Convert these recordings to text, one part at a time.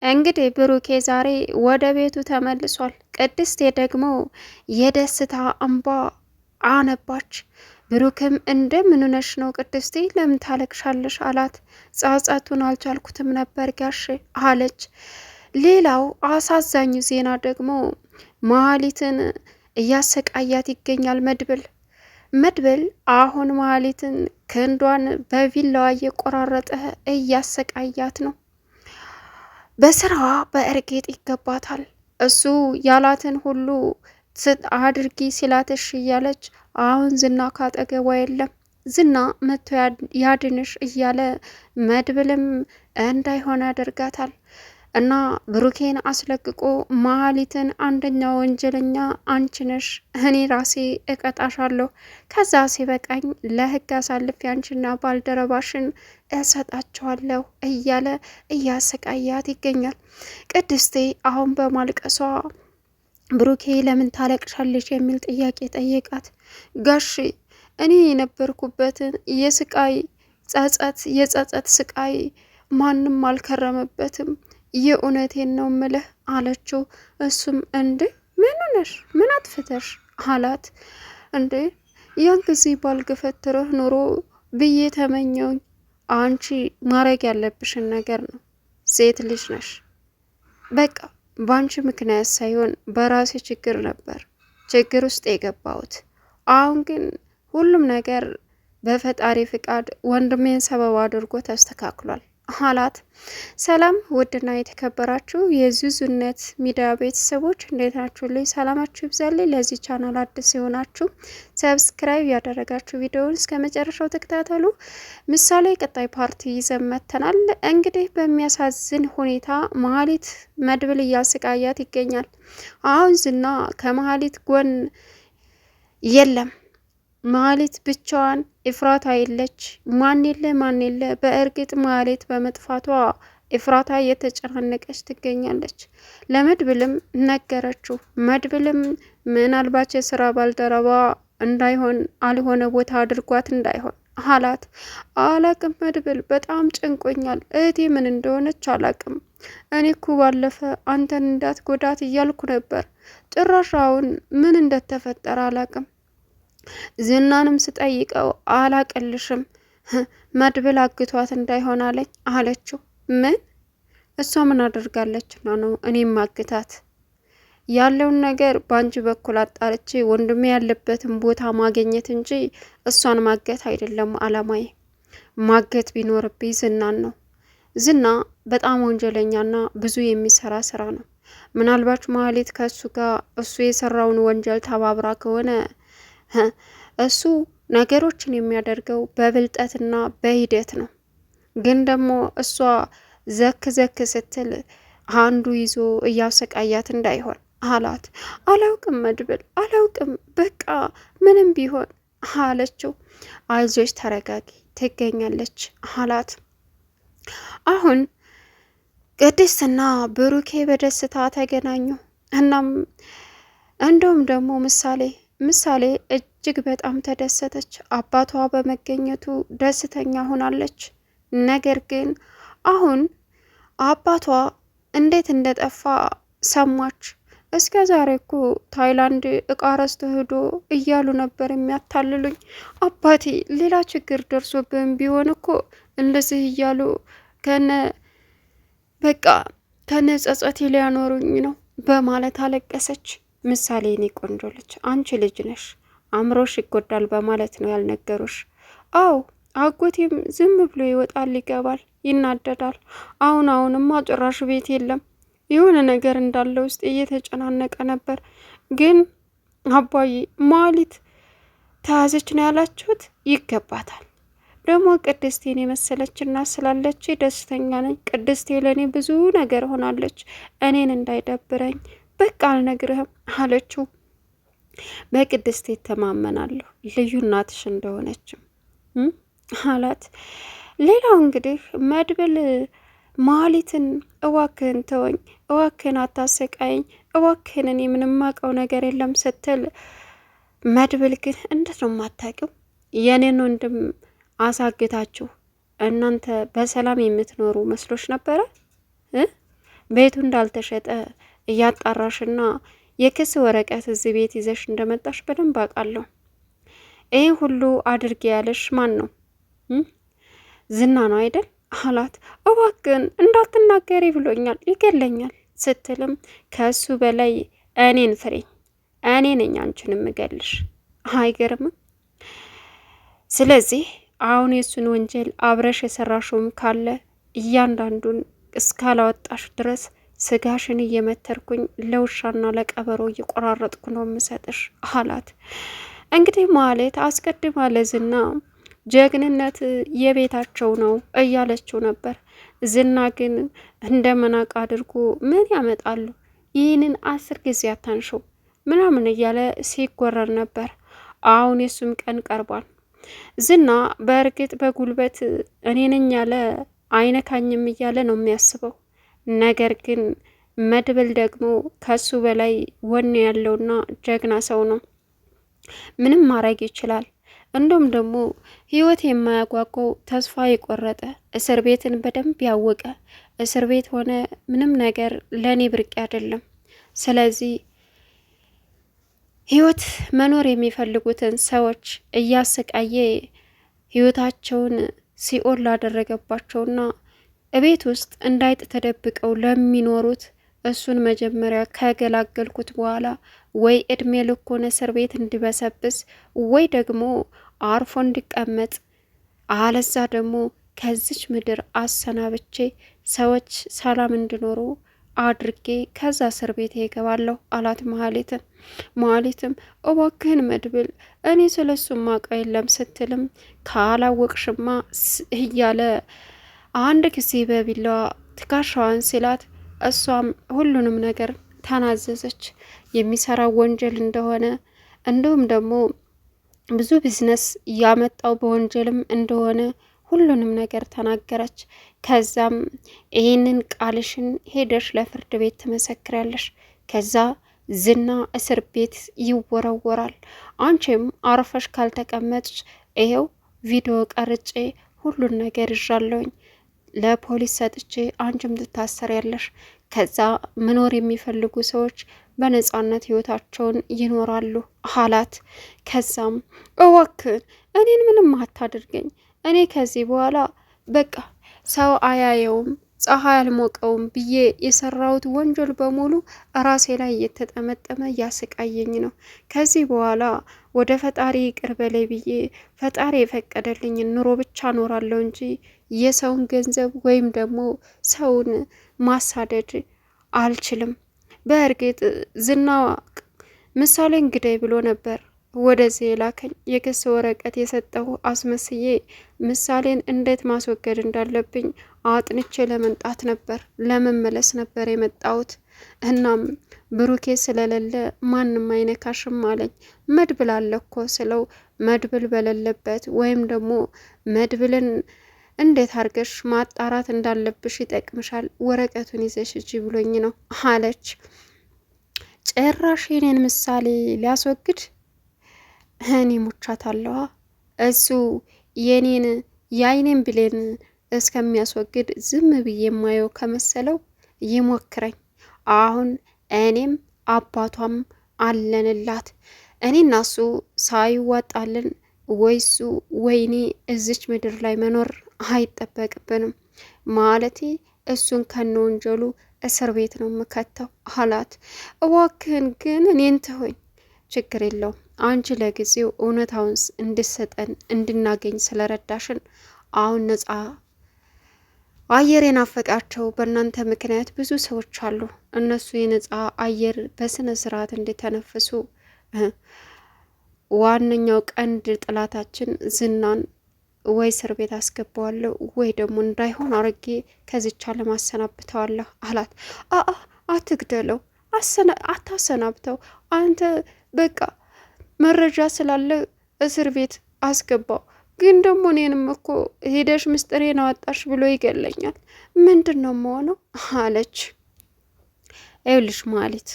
እንግዲህ ብሩኬ ዛሬ ወደ ቤቱ ተመልሷል። ቅድስቴ ደግሞ የደስታ እንባ አነባች። ብሩክም እንደምን ሆነሽ ነው ቅድስቴ ለምን ታለቅሻለሽ አላት። ጸጸቱን አልቻልኩትም ነበር ጋሼ አለች። ሌላው አሳዛኙ ዜና ደግሞ መሀሊትን እያሰቃያት ይገኛል። መድብል አሁን መሀሊትን ክንዷን በቪላዋ እየቆራረጠ እያሰቃያት ነው። በስራዋ በእርግጥ ይገባታል። እሱ ያላትን ሁሉ አድርጊ ሲላትሽ እያለች አሁን ዝና ካጠገቧ የለም። ዝና መጥቶ ያድንሽ እያለ መድብልም እንዳይሆን ያደርጋታል። እና ብሩኬን አስለቅቆ መሀሊትን አንደኛ ወንጀለኛ አንቺ ነሽ፣ እኔ ራሴ እቀጣሻለሁ፣ ከዛ ሲበቃኝ ለህግ አሳልፌ አንቺና ባልደረባሽን እሰጣቸዋለሁ እያለ እያሰቃያት ይገኛል። ቅድስቴ አሁን በማልቀሷ ብሩኬ ለምን ታለቅሻለች የሚል ጥያቄ ጠየቃት። ጋሺ እኔ የነበርኩበትን የጸጸት ስቃይ ማንም አልከረመበትም፣ የእውነቴን ነው ምልህ አለችው። እሱም እንዴ ምን ሆነሽ ምን አጥፍተሽ አላት። እንዴ ያን ጊዜ ባልገፈትርህ ኑሮ ብዬ ተመኘውኝ። አንቺ ማድረግ ያለብሽን ነገር ነው፣ ሴት ልጅ ነሽ። በቃ በአንቺ ምክንያት ሳይሆን በራሴ ችግር ነበር ችግር ውስጥ የገባሁት። አሁን ግን ሁሉም ነገር በፈጣሪ ፍቃድ ወንድሜን ሰበብ አድርጎ ተስተካክሏል አላት። ሰላም ውድና የተከበራችሁ የዙዙነት ሚዲያ ቤተሰቦች እንዴት ናችሁ? ላይ ሰላማችሁ ይብዛልኝ። ለዚህ ቻናል አዲስ የሆናችሁ ሰብስክራይብ ያደረጋችሁ ቪዲዮውን እስከ መጨረሻው ተከታተሉ። ምሳሌ ቀጣይ ፓርቲ ይዘን መጥተናል። እንግዲህ በሚያሳዝን ሁኔታ መሀሊት መድብል እያሰቃያት ይገኛል። አሁን ዝና ከመሀሊት ጎን የለም። መሀሊት ብቻዋን ኤፍራታ የለች፣ ማን የለ። በእርግጥ መሀሊት በመጥፋቷ ኤፍራታ እየተጨናነቀች ትገኛለች። ለመድብልም ነገረችው። መድብልም ምናልባት የስራ ባልደረባ እንዳይሆን አልሆነ ቦታ አድርጓት እንዳይሆን አላት። አላቅም መድብል በጣም ጨንቆኛል፣ እህቴ ምን እንደሆነች አላቅም። እኔ እኮ ባለፈ አንተን እንዳትጎዳት እያልኩ ነበር፣ ጭራሽ አሁን ምን እንደተፈጠረ አላቅም። ዝናንም ስጠይቀው አላቀልሽም መድብል አግቷት እንዳይሆን አለኝ አለችው። ምን እሷ ምን አደርጋለች ነው እኔም ማግታት? ያለውን ነገር በአንቺ በኩል አጣርቼ ወንድሜ ያለበትን ቦታ ማግኘት እንጂ እሷን ማገት አይደለም አላማዬ። ማገት ቢኖርብኝ ዝናን ነው። ዝና በጣም ወንጀለኛና ብዙ የሚሰራ ስራ ነው። ምናልባት መሀሊት ከእሱ ጋር እሱ የሰራውን ወንጀል ተባብራ ከሆነ እሱ ነገሮችን የሚያደርገው በብልጠትና በሂደት ነው። ግን ደግሞ እሷ ዘክ ስትል አንዱ ይዞ እያሰቃያት እንዳይሆን አላት። አላውቅም መድብል አላውቅም፣ በቃ ምንም ቢሆን አለችው። አይዞች ተረጋጊ ትገኛለች አላት። አሁን ቅድስትና ብሩኬ በደስታ ተገናኙ። እናም እንደውም ደግሞ ምሳሌ እጅግ በጣም ተደሰተች። አባቷ በመገኘቱ ደስተኛ ሆናለች። ነገር ግን አሁን አባቷ እንዴት እንደጠፋ ሰማች። እስከ ዛሬ እኮ ታይላንድ እቃ ረስቶ ሄዶ እያሉ ነበር የሚያታልሉኝ። አባቴ ሌላ ችግር ደርሶብን ቢሆን እኮ እንደዚህ እያሉ ከነ ጸጸቴ ሊያኖሩኝ ነው በማለት አለቀሰች። ምሳሌ እኔ ቆንጆ ልጅ አንቺ ልጅ ነሽ፣ አእምሮሽ ይጎዳል በማለት ነው ያልነገሩሽ? አዎ አጎቴም ዝም ብሎ ይወጣል ይገባል፣ ይናደዳል። አሁንማ ጭራሽ ቤት የለም፣ የሆነ ነገር እንዳለ ውስጥ እየተጨናነቀ ነበር። ግን አባዬ መሀሊት ተያዘች ነው ያላችሁት? ይገባታል። ደግሞ ቅድስቴን የመሰለች እናት ስላለች ደስተኛ ነኝ። ቅድስቴ ለእኔ ብዙ ነገር ሆናለች፣ እኔን እንዳይደብረኝ በቃ አልነግርህም አለችው። በቅድስቴ ተማመናለሁ ልዩ እናትሽ እንደሆነችም አላት። ሌላው እንግዲህ መድብል መሀሊትን እዋክህን ተወኝ፣ እዋክህን አታሰቃይኝ፣ እዋክህን እኔ ምንም ማውቀው ነገር የለም ስትል፣ መድብል ግን እንዴት ነው የማታውቂው? የኔን ወንድም አሳግታችሁ እናንተ በሰላም የምትኖሩ መስሎች ነበረ? ቤቱ እንዳልተሸጠ እያጣራሽና የክስ ወረቀት እዚህ ቤት ይዘሽ እንደመጣሽ በደንብ አውቃለሁ። ይህ ሁሉ አድርጌ ያለሽ ማን ነው? ዝና ነው አይደል አላት። እባክን እንዳትናገሪ ብሎኛል፣ ይገለኛል ስትልም ከሱ በላይ እኔን ፍሬኝ፣ እኔ ነኝ አንቺን እምገልሽ። አይገርምም? ስለዚህ አሁን የሱን ወንጀል አብረሽ የሰራሽውም ካለ እያንዳንዱን እስካላወጣሽ ድረስ ስጋሽን እየመተርኩኝ ለውሻና ለቀበሮ እየቆራረጥኩ ነው የምሰጥሽ አላት። እንግዲህ ማለት አስቀድማ ለዝና ጀግንነት የቤታቸው ነው እያለችው ነበር። ዝና ግን እንደ መናቅ አድርጎ ምን ያመጣሉ ይህንን 10 ጊዜ አታንሽው ምናምን እያለ ሲጎረር ነበር። አሁን የሱም ቀን ቀርቧል። ዝና በእርግጥ በጉልበት እኔ ነኝ ያለ አይነካኝም እያለ ነው የሚያስበው። ነገር ግን መድብል ደግሞ ከሱ በላይ ወኔ ያለውና ጀግና ሰው ነው። ምንም ማድረግ ይችላል። እንዲሁም ደግሞ ህይወት የማያጓጓው ተስፋ የቆረጠ እስር ቤትን በደንብ ያወቀ እስር ቤት ሆነ ምንም ነገር ለእኔ ብርቅ አይደለም። ስለዚህ ህይወት መኖር የሚፈልጉትን ሰዎች እያሰቃየ ህይወታቸውን ሲኦል ላደረገባቸውና እቤት ውስጥ እንዳይጥ ተደብቀው ለሚኖሩት እሱን መጀመሪያ ከገላገልኩት በኋላ ወይ እድሜ ልኩን እስር ቤት እንዲበሰብስ ወይ ደግሞ አርፎ እንዲቀመጥ አለዛ ደግሞ ከዚች ምድር አሰናብቼ ሰዎች ሰላም እንዲኖሩ አድርጌ ከዛ እስር ቤት ይገባለሁ አላት መሀሌትን። መሀሌትም እባክህን መድብል እኔ ስለሱ ማውቀው የለም ስትልም ካላወቅሽማ እያለ አንድ ጊዜ በቢላዋ ትከሻዋን ሲላት እሷም ሁሉንም ነገር ተናዘዘች። የሚሰራው ወንጀል እንደሆነ እንዲሁም ደግሞ ብዙ ቢዝነስ ያመጣው በወንጀልም እንደሆነ ሁሉንም ነገር ተናገረች። ከዛም ይህንን ቃልሽን ሄደሽ ለፍርድ ቤት ትመሰክራለሽ፣ ከዛ ዝና እስር ቤት ይወረወራል። አንቺም አርፈሽ ካልተቀመጥሽ ይሄው ቪዲዮ ቀርጬ ሁሉን ነገር ይዣለሁኝ ለፖሊስ ሰጥቼ አንቺም ትታሰሪያለሽ። ከዛ መኖር የሚፈልጉ ሰዎች በነጻነት ህይወታቸውን ይኖራሉ አላት። ከዛም እወክን እኔን ምንም አታድርገኝ፣ እኔ ከዚህ በኋላ በቃ ሰው አያየውም ፀሐይ አልሞቀውም ብዬ የሰራሁት ወንጀል በሙሉ ራሴ ላይ እየተጠመጠመ እያሰቃየኝ ነው። ከዚህ በኋላ ወደ ፈጣሪ ይቅር በላይ ብዬ ፈጣሪ የፈቀደልኝ ኑሮ ብቻ እኖራለሁ እንጂ የሰውን ገንዘብ ወይም ደግሞ ሰውን ማሳደድ አልችልም። በእርግጥ ዝና ምሳሌ እንግዳይ ብሎ ነበር ወደዚህ የላከኝ። የክስ ወረቀት የሰጠሁ አስመስዬ ምሳሌን እንዴት ማስወገድ እንዳለብኝ አጥንቼ ለመምጣት ነበር ለመመለስ ነበር የመጣሁት። እናም ብሩኬ ስለሌለ ማንም አይነካሽም አለኝ። መድብል አለ እኮ ስለው መድብል በሌለበት ወይም ደግሞ መድብልን እንዴት አርገሽ ማጣራት እንዳለብሽ ይጠቅምሻል፣ ወረቀቱን ይዘሽ እጂ ብሎኝ ነው አለች። ጭራሽ የኔን ምሳሌ ሊያስወግድ እኔ ሞቻታለዋ። እሱ የኔን የአይኔን ብሌን እስከሚያስወግድ ዝም ብዬ የማየው ከመሰለው ይሞክረኝ። አሁን እኔም አባቷም አለንላት። እኔና እሱ ሳይዋጣልን ወይሱ ወይኔ እዚች ምድር ላይ መኖር አይጠበቅብንም። ማለቴ እሱን ከነ ወንጀሉ እስር ቤት ነው የምከተው አላት። እዋክህን ግን እኔን ትሆኝ ችግር የለውም አንቺ ለጊዜው እውነታውን እንድሰጠን እንድናገኝ ስለረዳሽን አሁን ነጻ አየር የናፈቃቸው በእናንተ ምክንያት ብዙ ሰዎች አሉ። እነሱ የነጻ አየር በስነ ስርዓት እንዲተነፍሱ ዋነኛው ቀንድ ጥላታችን ዝናን ወይ እስር ቤት አስገባዋለሁ ወይ ደግሞ እንዳይሆን አርጌ ከዚቻ ለማሰናብተዋለሁ አላት። አትግደለው፣ አታሰናብተው። አንተ በቃ መረጃ ስላለ እስር ቤት አስገባው። ግን ደግሞ እኔንም እኮ ሄደሽ ምስጢሬን አወጣሽ ብሎ ይገለኛል። ምንድን ነው መሆነው አለች። ይኸውልሽ ማለት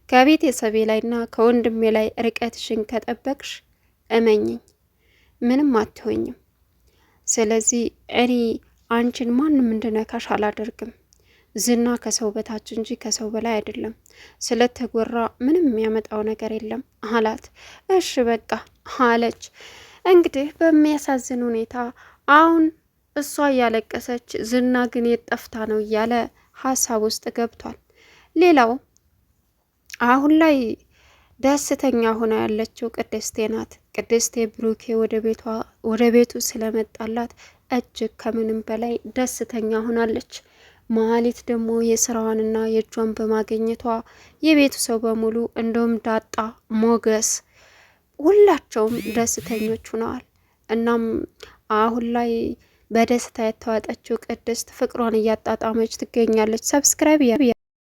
ከቤተሰቤ ላይና ከወንድሜ ላይ ርቀትሽን ከጠበቅሽ እመኝኝ ምንም አትሆኝም። ስለዚህ እኔ አንቺን ማንም እንድነካሽ አላደርግም። ዝና ከሰው በታች እንጂ ከሰው በላይ አይደለም። ስለተጎራ ምንም የሚያመጣው ነገር የለም አላት። እሺ በቃ አለች። እንግዲህ በሚያሳዝን ሁኔታ አሁን እሷ እያለቀሰች ዝና ግን የጠፍታ ነው እያለ ሀሳብ ውስጥ ገብቷል። ሌላው አሁን ላይ ደስተኛ ሆና ያለችው ቅድስቴ ናት። ቅድስቴ ብሩኬ ወደ ቤቱ ስለመጣላት እጅግ ከምንም በላይ ደስተኛ ሆናለች። መሀሊት ደግሞ የስራዋንና የእጇን በማግኘቷ የቤቱ ሰው በሙሉ እንደውም ዳጣ፣ ሞገስ ሁላቸውም ደስተኞች ሆነዋል። እናም አሁን ላይ በደስታ የተዋጠችው ቅድስት ፍቅሯን እያጣጣመች ትገኛለች። ሰብስክራይብ